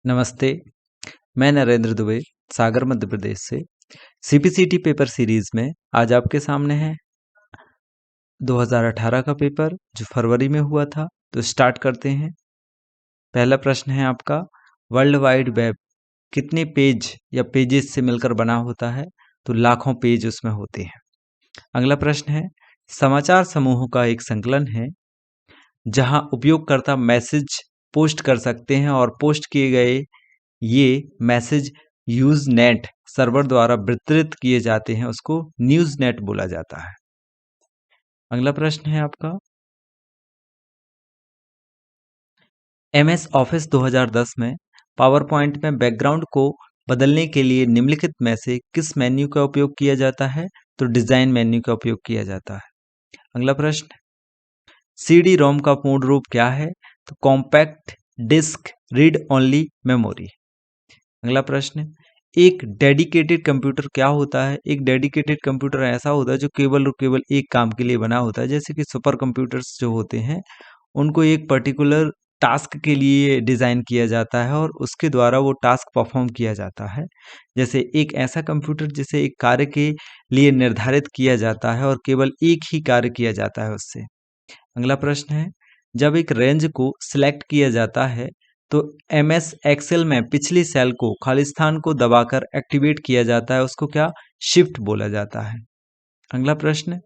नमस्ते, मैं नरेंद्र दुबे, सागर मध्य प्रदेश से। सीपीसीटी पेपर सीरीज में आज आपके सामने है 2018 का पेपर जो फरवरी में हुआ था। तो स्टार्ट करते हैं। पहला प्रश्न है आपका, वर्ल्ड वाइड वेब कितने पेज या पेजेस से मिलकर बना होता है? तो लाखों पेज उसमें होते हैं। अगला प्रश्न है, समाचार समूहों का एक संकलन है जहां उपयोगकर्ता मैसेज पोस्ट कर सकते हैं और पोस्ट किए गए ये मैसेज यूज नेट सर्वर द्वारा वितरित किए जाते हैं, उसको न्यूज नेट बोला जाता है। अगला प्रश्न है आपका, एमएस ऑफिस 2010 में पावर पॉइंट में बैकग्राउंड को बदलने के लिए निम्नलिखित में से किस मेन्यू का उपयोग किया जाता है? तो डिजाइन मेन्यू का उपयोग किया जाता है। अगला प्रश्न, सीडी रोम का पूर्ण रूप क्या है? तो compact disc read only memory. अगला प्रश्न, एक डेडिकेटेड कंप्यूटर क्या होता है? एक डेडिकेटेड कंप्यूटर ऐसा होता है जो केवल और केवल एक काम के लिए बना होता है। जैसे कि सुपर कंप्यूटर्स जो होते हैं उनको एक पर्टिकुलर टास्क के लिए डिज़ाइन किया जाता है और उसके द्वारा वो टास्क परफॉर्म किया जाता है। जैसे एक ऐसा कंप्यूटर जिसे एक कार्य के लिए निर्धारित किया जाता है और केवल एक ही कार्य किया जाता है उससे। अगला प्रश्न है, जब एक रेंज को सिलेक्ट किया जाता है तो एमएस एक्सेल में पिछली सेल को खाली स्थान को दबाकर एक्टिवेट किया जाता है, उसको क्या शिफ्ट बोला जाता है। अगला प्रश्न,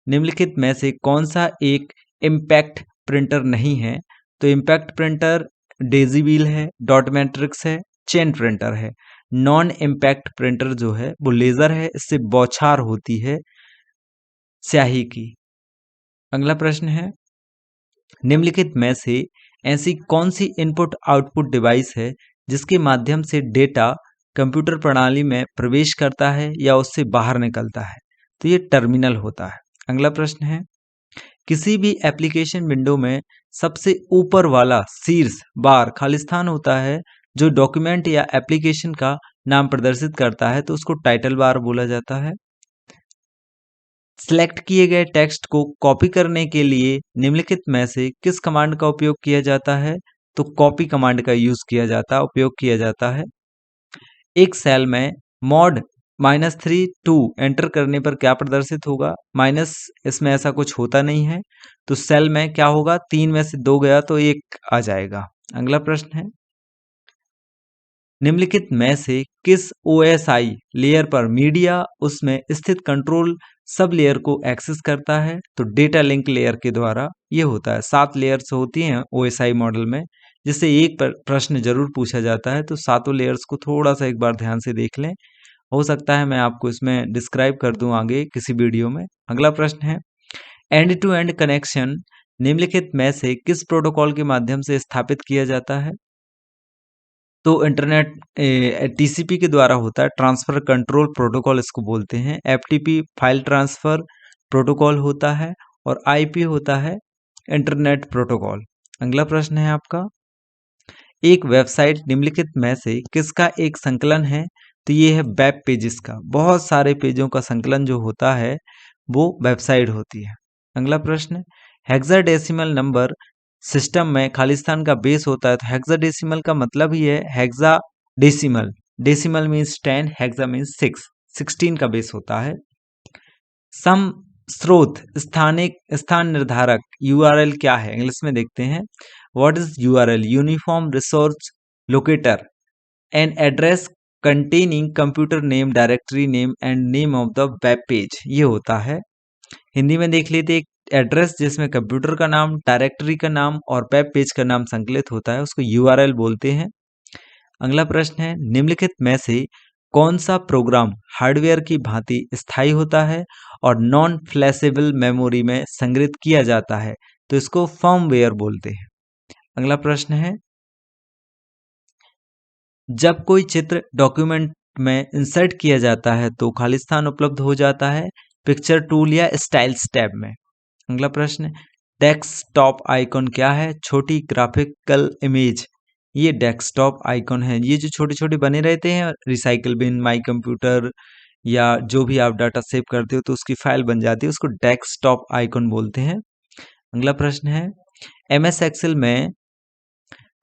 निम्नलिखित में से कौन सा एक इम्पैक्ट प्रिंटर नहीं है? तो इम्पैक्ट प्रिंटर डेजी व्हील है, डॉट मैट्रिक्स है, चेन प्रिंटर है। नॉन इम्पैक्ट प्रिंटर जो है वो लेजर है, इससे बौछार होती है स्याही की। अगला प्रश्न है, निम्नलिखित में से ऐसी कौन सी इनपुट आउटपुट डिवाइस है जिसके माध्यम से डेटा कंप्यूटर प्रणाली में प्रवेश करता है या उससे बाहर निकलता है? तो ये टर्मिनल होता है। अगला प्रश्न है, किसी भी एप्लीकेशन विंडो में सबसे ऊपर वाला शीर्ष बार खाली स्थान होता है जो डॉक्यूमेंट या एप्लीकेशन का नाम प्रदर्शित करता है, तो उसको टाइटल बार बोला जाता है। सिलेक्ट किए गए टेक्स्ट को कॉपी करने के लिए निम्नलिखित में से किस कमांड का उपयोग किया जाता है? तो कॉपी कमांड का उपयोग किया जाता है। एक सेल में मॉड -3 एंटर करने पर क्या प्रदर्शित होगा? माइनस, इसमें ऐसा कुछ होता नहीं है, तो सेल में क्या होगा, 3 में से 2 गया तो 1 आ जाएगा। अगला प्रश्न है, निम्नलिखित में से किस ओएसआई लेयर पर मीडिया उसमें स्थित कंट्रोल सब लेयर को एक्सेस करता है? तो डेटा लिंक लेयर के द्वारा ये होता है। 7 लेयर्स होती हैं ओएसआई मॉडल में, जिससे एक प्रश्न जरूर पूछा जाता है। तो सातों लेयर्स को थोड़ा सा एक बार ध्यान से देख लें, हो सकता है मैं आपको इसमें डिस्क्राइब कर दूं आगे किसी वीडियो में। अगला प्रश्न है, एंड टू एंड कनेक्शन निम्नलिखित में से किस प्रोटोकॉल के माध्यम से स्थापित किया जाता है? तो इंटरनेट टीसीपी के द्वारा होता है, ट्रांसफर कंट्रोल प्रोटोकॉल इसको बोलते हैं। एफटीपी फाइल ट्रांसफर प्रोटोकॉल होता है और आईपी होता है इंटरनेट प्रोटोकॉल। अगला प्रश्न है आपका, एक वेबसाइट निम्नलिखित में से किसका एक संकलन है? तो ये है वेब पेजेस का। बहुत सारे पेजों का संकलन जो होता है वो वेबसाइट होती है। अगला प्रश्न, हेक्साडेसिमल नंबर सिस्टम में खालिस्तान का बेस होता है। तो हेक्साडेसिमल का मतलब ही है hexa decimal. Decimal means 10, hexa means 6, 16 का बेस होता है। सम स्रोत स्थानिक स्थान निर्धारक यूआरएल क्या है? इंग्लिश में देखते हैं। What is URL? Uniform resource locator, an address containing computer name, directory name and name of the web page, ये होता है। हिंदी में देख लेते, एक एड्रेस जिसमें कंप्यूटर का नाम, डायरेक्टरी का नाम और वेब पेज का नाम संकलित होता है, उसको यूआरएल बोलते हैं। अगला प्रश्न है, निम्नलिखित में से कौन सा प्रोग्राम हार्डवेयर की भांति स्थायी होता है और नॉन फ्लैशेबल मेमोरी में संग्रहित किया जाता है? तो इसको फर्मवेयर बोलते हैं। अगला प्रश्न है, जब कोई चित्र डॉक्यूमेंट में इंसर्ट किया जाता है तो खालिस्तान उपलब्ध हो जाता है पिक्चर टूल या स्टाइल्स टैब में। अगला प्रश्न, डेस्कटॉप आइकॉन क्या है? छोटी ग्राफिकल इमेज, ये डेस्कटॉप आइकॉन है। ये जो छोटे छोटे बने रहते हैं, रिसाइकल बिन, माई कंप्यूटर या जो भी आप डाटा सेव करते हो तो उसकी फाइल बन जाती है, उसको डेस्कटॉप आइकॉन बोलते हैं। अगला प्रश्न है, एमएस एक्सेल में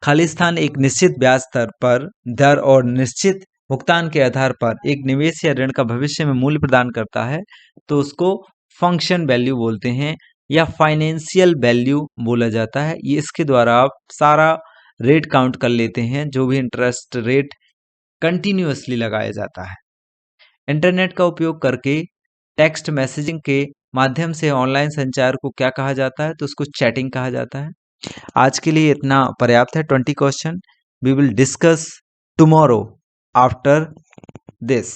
खालिस्तान एक निश्चित ब्याज दर पर और निश्चित भुगतान के आधार पर एक निवेश या ऋण का भविष्य में मूल्य प्रदान करता है तो उसको फंक्शन वैल्यू बोलते हैं या फाइनेंशियल वैल्यू बोला जाता है। ये इसके द्वारा आप सारा रेट काउंट कर लेते हैं, जो भी इंटरेस्ट रेट कंटिन्यूअसली लगाया जाता है। इंटरनेट का उपयोग करके टेक्स्ट मैसेजिंग के माध्यम से ऑनलाइन संचार को क्या कहा जाता है? तो उसको चैटिंग कहा जाता है। आज के लिए इतना पर्याप्त है। 20 question we will discuss tomorrow after this.